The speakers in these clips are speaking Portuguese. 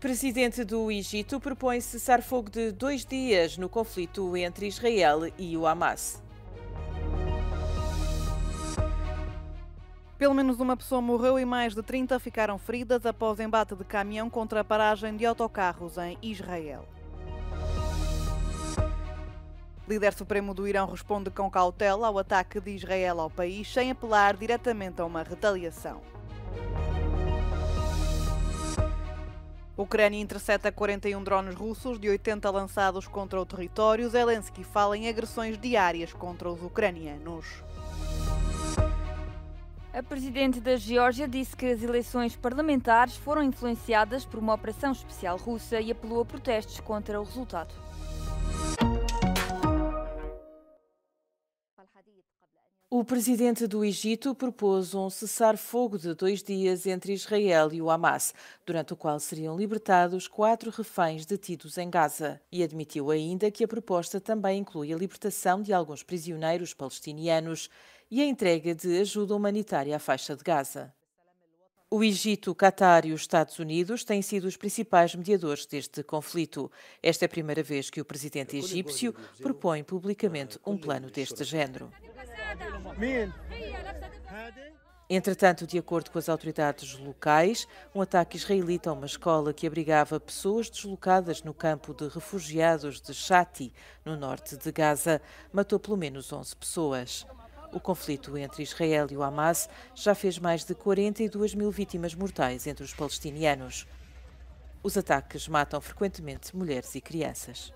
Presidente do Egito propõe cessar-fogo de 2 dias no conflito entre Israel e o Hamas. Pelo menos uma pessoa morreu e mais de 30 ficaram feridas após embate de caminhão contra a paragem de autocarros em Israel. Líder supremo do Irão responde com cautela ao ataque de Israel ao país, sem apelar diretamente a uma retaliação. A Ucrânia intercepta 41 drones russos, de 80 lançados contra o território. Zelensky fala em agressões diárias contra os ucranianos. A presidente da Geórgia disse que as eleições parlamentares foram influenciadas por uma operação especial russa e apelou a protestos contra o resultado. O presidente do Egito propôs um cessar-fogo de 2 dias entre Israel e o Hamas, durante o qual seriam libertados 4 reféns detidos em Gaza. E admitiu ainda que a proposta também inclui a libertação de alguns prisioneiros palestinianos e a entrega de ajuda humanitária à faixa de Gaza. O Egito, o Catar e os Estados Unidos têm sido os principais mediadores deste conflito. Esta é a primeira vez que o presidente egípcio propõe publicamente um plano deste género. Entretanto, de acordo com as autoridades locais, um ataque israelita a uma escola que abrigava pessoas deslocadas no campo de refugiados de Shati, no norte de Gaza, matou pelo menos 11 pessoas. O conflito entre Israel e o Hamas já fez mais de 42 mil vítimas mortais entre os palestinianos. Os ataques matam frequentemente mulheres e crianças.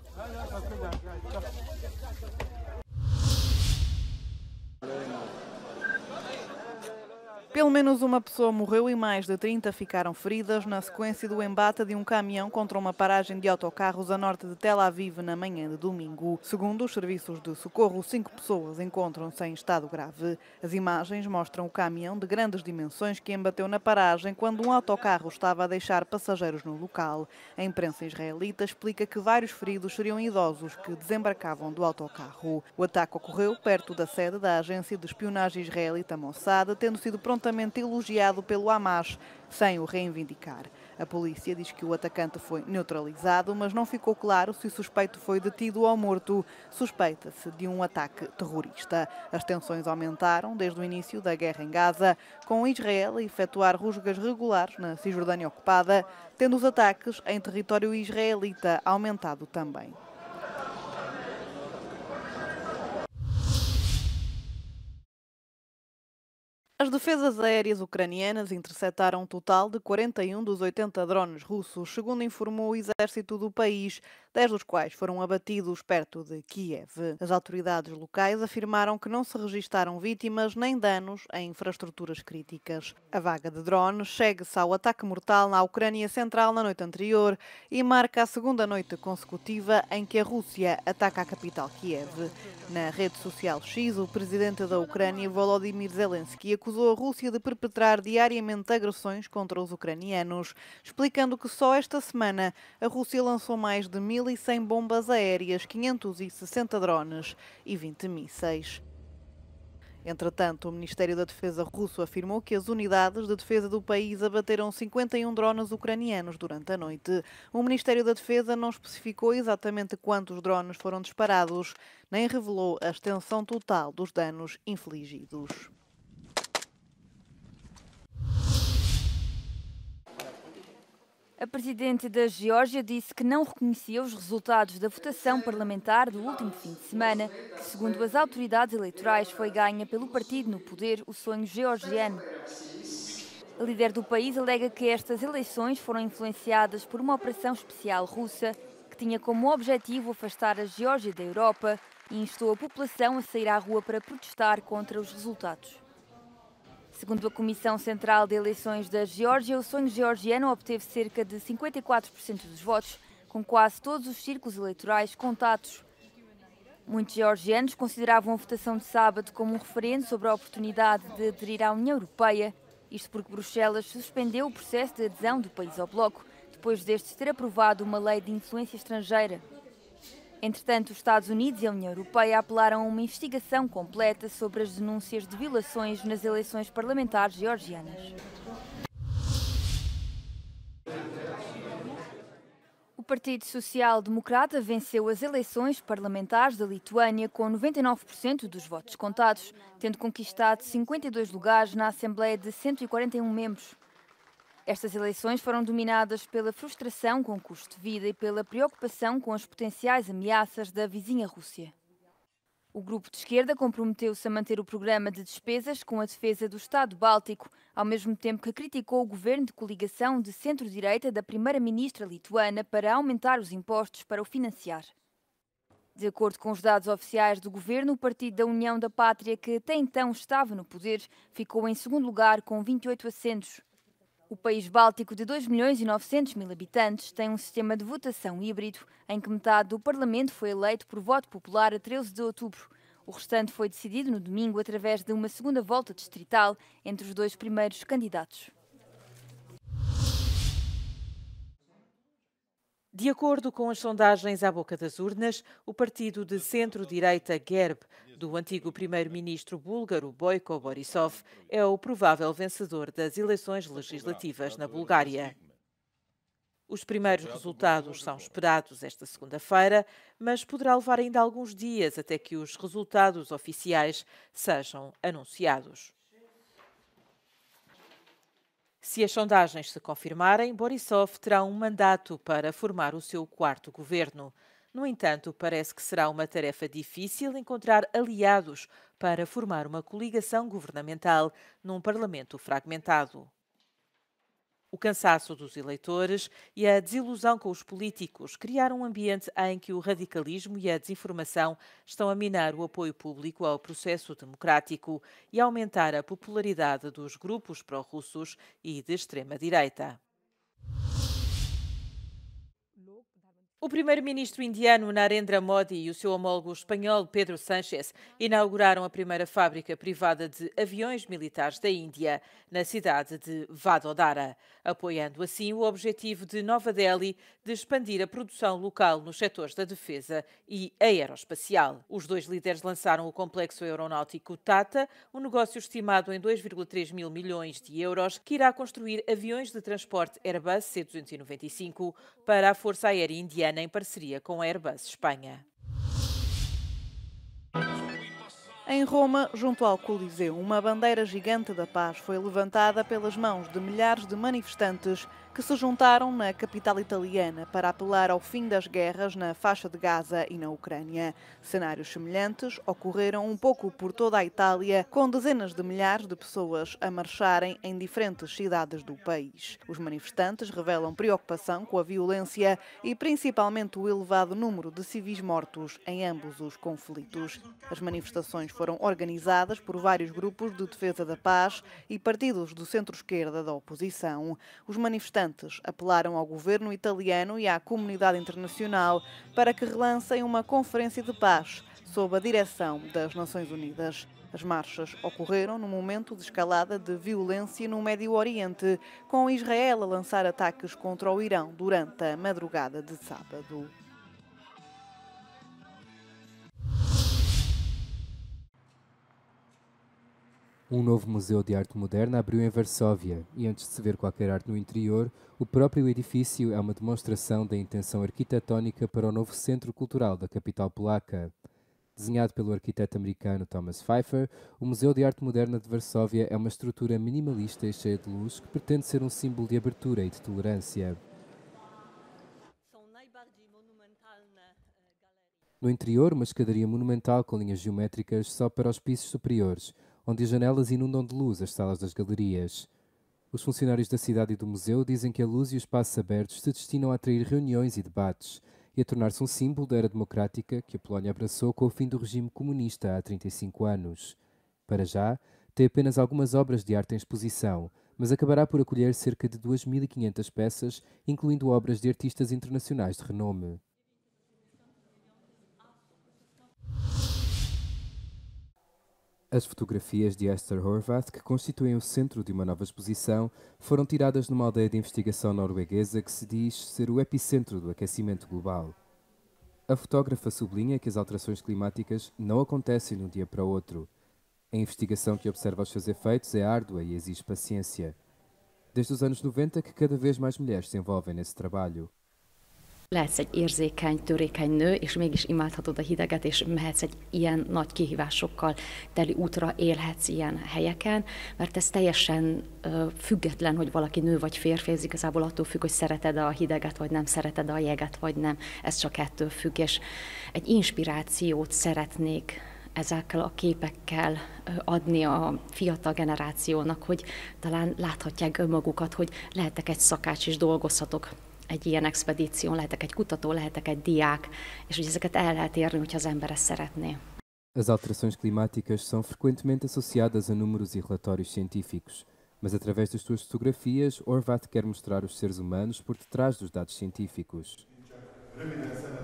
Pelo menos uma pessoa morreu e mais de 30 ficaram feridas na sequência do embate de um caminhão contra uma paragem de autocarros a norte de Tel Aviv na manhã de domingo. Segundo os serviços de socorro, 5 pessoas encontram-se em estado grave. As imagens mostram o caminhão de grandes dimensões que embateu na paragem quando um autocarro estava a deixar passageiros no local. A imprensa israelita explica que vários feridos seriam idosos que desembarcavam do autocarro. O ataque ocorreu perto da sede da agência de espionagem israelita Mossad, tendo sido prontamente elogiado pelo Hamas, sem o reivindicar. A polícia diz que o atacante foi neutralizado, mas não ficou claro se o suspeito foi detido ou morto. Suspeita-se de um ataque terrorista. As tensões aumentaram desde o início da guerra em Gaza, com Israel a efetuar rusgas regulares na Cisjordânia ocupada, tendo os ataques em território israelita aumentado também. As defesas aéreas ucranianas interceptaram um total de 41 dos 80 drones russos, segundo informou o exército do país, 10 dos quais foram abatidos perto de Kiev. As autoridades locais afirmaram que não se registaram vítimas nem danos em infraestruturas críticas. A vaga de drones segue-se ao ataque mortal na Ucrânia Central na noite anterior e marca a segunda noite consecutiva em que a Rússia ataca a capital Kiev. Na rede social X, o presidente da Ucrânia, Volodymyr Zelensky, acusou a Rússia de perpetrar diariamente agressões contra os ucranianos, explicando que só esta semana a Rússia lançou mais de 1.100 bombas aéreas, 560 drones e 20 mísseis. Entretanto, o Ministério da Defesa russo afirmou que as unidades de defesa do país abateram 51 drones ucranianos durante a noite. O Ministério da Defesa não especificou exatamente quantos drones foram disparados, nem revelou a extensão total dos danos infligidos. A presidente da Geórgia disse que não reconhecia os resultados da votação parlamentar do último fim de semana, que, segundo as autoridades eleitorais, foi ganha pelo partido no poder, o Sonho Georgiano. A líder do país alega que estas eleições foram influenciadas por uma operação especial russa que tinha como objetivo afastar a Geórgia da Europa e instou a população a sair à rua para protestar contra os resultados. Segundo a Comissão Central de Eleições da Geórgia, o Sonho Georgiano obteve cerca de 54% dos votos, com quase todos os círculos eleitorais contados. Muitos georgianos consideravam a votação de sábado como um referendo sobre a oportunidade de aderir à União Europeia, isto porque Bruxelas suspendeu o processo de adesão do país ao bloco, depois destes ter aprovado uma lei de influência estrangeira. Entretanto, os Estados Unidos e a União Europeia apelaram a uma investigação completa sobre as denúncias de violações nas eleições parlamentares georgianas. Partido Social Democrata venceu as eleições parlamentares da Lituânia com 99% dos votos contados, tendo conquistado 52 lugares na Assembleia de 141 membros. Estas eleições foram dominadas pela frustração com o custo de vida e pela preocupação com as potenciais ameaças da vizinha Rússia. O grupo de esquerda comprometeu-se a manter o programa de despesas com a defesa do Estado Báltico, ao mesmo tempo que criticou o governo de coligação de centro-direita da primeira-ministra lituana para aumentar os impostos para o financiar. De acordo com os dados oficiais do governo, o Partido da União da Pátria, que até então estava no poder, ficou em segundo lugar com 28 assentos. O país báltico, de 2.900.000 habitantes, tem um sistema de votação híbrido, em que metade do Parlamento foi eleito por voto popular a 13 de outubro. O restante foi decidido no domingo através de uma segunda volta distrital entre os dois primeiros candidatos. De acordo com as sondagens à boca das urnas, o partido de centro-direita GERB, do antigo primeiro-ministro búlgaro Boyko Borisov, é o provável vencedor das eleições legislativas na Bulgária. Os primeiros resultados são esperados esta segunda-feira, mas poderá levar ainda alguns dias até que os resultados oficiais sejam anunciados. Se as sondagens se confirmarem, Borisov terá um mandato para formar o seu quarto governo. No entanto, parece que será uma tarefa difícil encontrar aliados para formar uma coligação governamental num parlamento fragmentado. O cansaço dos eleitores e a desilusão com os políticos criaram um ambiente em que o radicalismo e a desinformação estão a minar o apoio público ao processo democrático e a aumentar a popularidade dos grupos pró-russos e de extrema-direita. O primeiro-ministro indiano Narendra Modi e o seu homólogo espanhol Pedro Sánchez inauguraram a primeira fábrica privada de aviões militares da Índia, na cidade de Vadodara, apoiando assim o objetivo de Nova Delhi de expandir a produção local nos setores da defesa e aeroespacial. Os dois líderes lançaram o complexo aeronáutico Tata, um negócio estimado em 2,3 mil milhões de euros, que irá construir aviões de transporte Airbus C-295 para a Força Aérea Indiana, em parceria com a Airbus Espanha. Em Roma, junto ao Coliseu, uma bandeira gigante da paz foi levantada pelas mãos de milhares de manifestantes que se juntaram na capital italiana para apelar ao fim das guerras na faixa de Gaza e na Ucrânia. Cenários semelhantes ocorreram um pouco por toda a Itália, com dezenas de milhares de pessoas a marcharem em diferentes cidades do país. Os manifestantes revelam preocupação com a violência e principalmente o elevado número de civis mortos em ambos os conflitos. As manifestações foram organizadas por vários grupos de defesa da paz e partidos do centro-esquerda da oposição. Os manifestantes apelaram ao governo italiano e à comunidade internacional para que relancem uma conferência de paz sob a direção das Nações Unidas. As marchas ocorreram num momento de escalada de violência no Médio Oriente, com Israel a lançar ataques contra o Irão durante a madrugada de sábado. Um novo museu de arte moderna abriu em Varsóvia e, antes de se ver qualquer arte no interior, o próprio edifício é uma demonstração da intenção arquitetónica para o novo centro cultural da capital polaca. Desenhado pelo arquiteto americano Thomas Pfeiffer, o Museu de Arte Moderna de Varsóvia é uma estrutura minimalista e cheia de luz que pretende ser um símbolo de abertura e de tolerância. No interior, uma escadaria monumental com linhas geométricas só para os pisos superiores, onde as janelas inundam de luz as salas das galerias. Os funcionários da cidade e do museu dizem que a luz e os espaços abertos se destinam a atrair reuniões e debates e a tornar-se um símbolo da era democrática que a Polónia abraçou com o fim do regime comunista há 35 anos. Para já, tem apenas algumas obras de arte em exposição, mas acabará por acolher cerca de 2.500 peças, incluindo obras de artistas internacionais de renome. As fotografias de Esther Horvath, que constituem o centro de uma nova exposição, foram tiradas numa aldeia de investigação norueguesa que se diz ser o epicentro do aquecimento global. A fotógrafa sublinha que as alterações climáticas não acontecem de um dia para o outro. A investigação que observa os seus efeitos é árdua e exige paciência. Desde os anos 90 que cada vez mais mulheres se envolvem nesse trabalho. Lehetsz egy érzékeny, törékeny nő, és mégis imádhatod a hideget, és mehetsz egy ilyen nagy kihívásokkal teli útra, élhetsz ilyen helyeken, mert ez teljesen független, hogy valaki nő vagy férfi, ez igazából attól függ, hogy szereted a hideget, vagy nem szereted a jeget, vagy nem. Ez csak ettől függ, és egy inspirációt szeretnék ezekkel a képekkel adni a fiatal generációnak, hogy talán láthatják önmagukat, hogy lehetek egy szakács és dolgozhatok egy ilyen expedíción, lehetek egy kutató, lehetek egy diák, és hogy ezeket el lehet érni, hogyha az ember ezt szeretné. As alterações climáticas são frequentemente associadas a números e relatórios científicos, mas através das suas fotografias, Horváth quer mostrar os seres humanos por detrás dos dados científicos.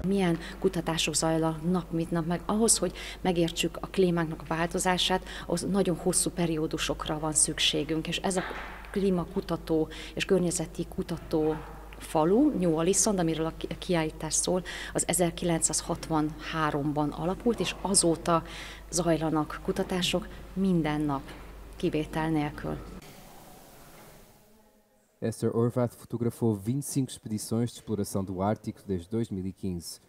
Milyen kutatások zajlanak nap mint nap, meg ahhoz, hogy megértsük a klímáknak a változását, ahhoz nagyon hosszú periódusokra van szükségünk, és ez a klímakutató és környezeti kutató falu, New Allison, amiről a kiállítás szól, az 1963-ban alapult, és azóta zajlanak kutatások minden nap, kivétel nélkül. Esther Horváth fotografou 25 expedições de exploração do Ártico desde 2015.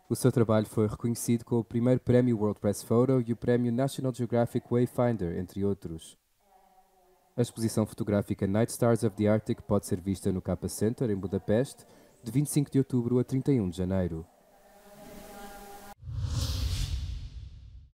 O seu trabalho foi reconhecido com o primeiro Prémio World Press Photo e o Prémio National Geographic Wayfinder, entre outros. A exposição fotográfica Night Stars of the Arctic pode ser vista no Kappa Center, em Budapeste, de 25 de outubro a 31 de janeiro.